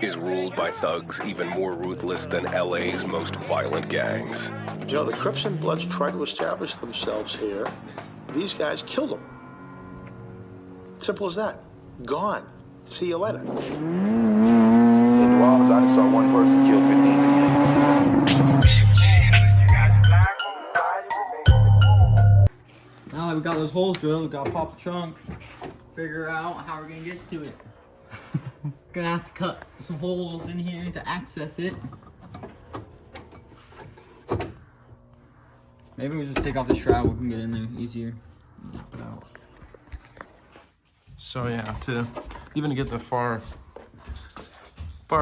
is ruled by thugs even more ruthless than LA's most violent gangs. You know, the Crips and Bloods tried to establish themselves here. These guys killed them. Simple as that. Gone. See you later. In New Orleans, I just saw one person kill 15. Now that we got those holes drilled, we gotta pop the trunk, figure out how we're gonna get to it. Gonna have to cut some holes in here to access it. Maybe we just take off the shroud, we can get in there easier. Knock it out. So yeah, to even get the far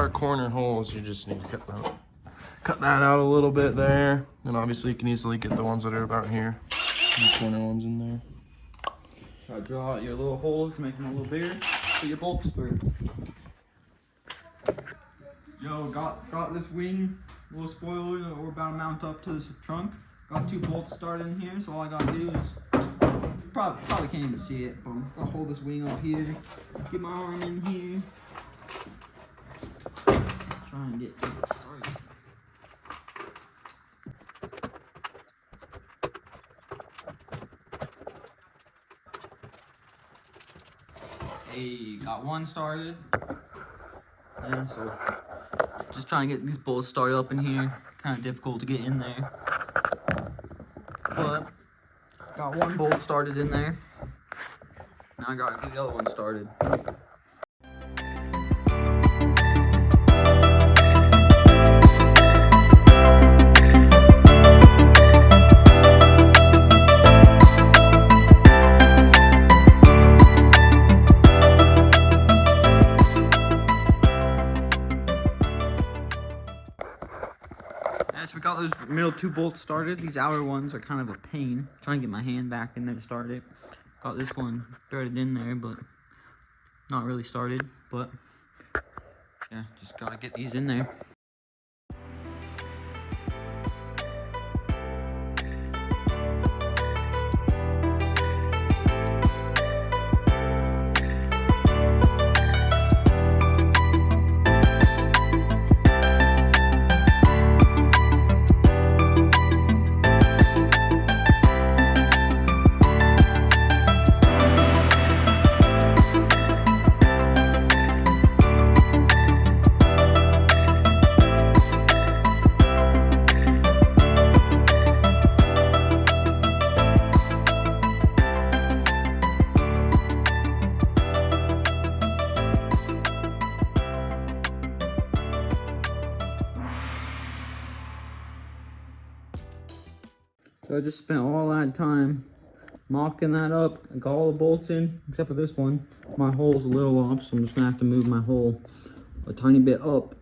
corner holes, you just need to cut that out a little bit there. And obviously you can easily get the ones that are about here. The corner ones in there. Try to draw out your little holes, make them a little bigger, put your bolts through. Yo, got this wing little spoiler that we're about to mount up to this trunk. Got 2 bolts started in here, so all I gotta do is probably can't even see it, but I'll hold this wing up here, get my arm in here, try and get this started. Hey, got one started. Yeah, so just trying to get these bolts started up in here. Kind of difficult to get in there, but got one bolt started in there. Now I gotta get the other one started. So we got those middle 2 bolts started. These outer ones are kind of a pain. Trying to get my hand back in there to start it. Got this one threaded in there, but not really started. But yeah, just gotta get these in there. So I just spent all that time mocking that up. I got all the bolts in, except for this one. My hole's a little off, so I'm just gonna have to move my hole a tiny bit up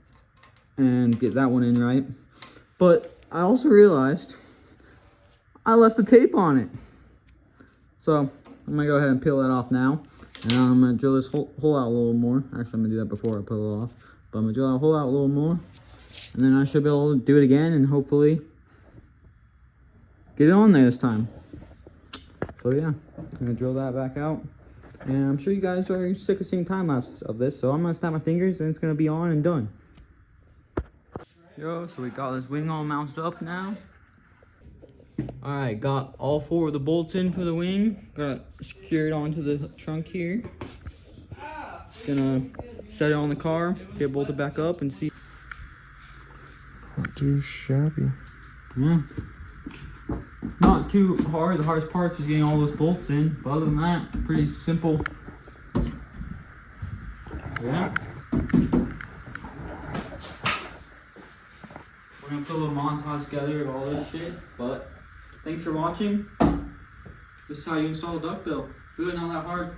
and get that one in right. But I also realized I left the tape on it. So I'm gonna go ahead and peel that off now. And I'm gonna drill this hole out a little more. Actually, I'm gonna do that before I peel it off. But I'm gonna drill that hole out a little more. And then I should be able to do it again and hopefully get it on there this time. So yeah, I'm gonna drill that back out. And I'm sure you guys are sick of seeing time lapse of this, so I'm gonna snap my fingers and it's gonna be on and done. Yo, so we got this wing all mounted up now. Alright, got all 4 of the bolts in for the wing. Got it secured onto the trunk here. Gonna set it on the car, get it bolted back up and see. Not too shabby. Yeah. Not too hard. The hardest part is getting all those bolts in. But other than that, pretty simple. Yeah. We're gonna put a little montage together of all this shit. But thanks for watching. This is how you install a duck bill. Really not that hard.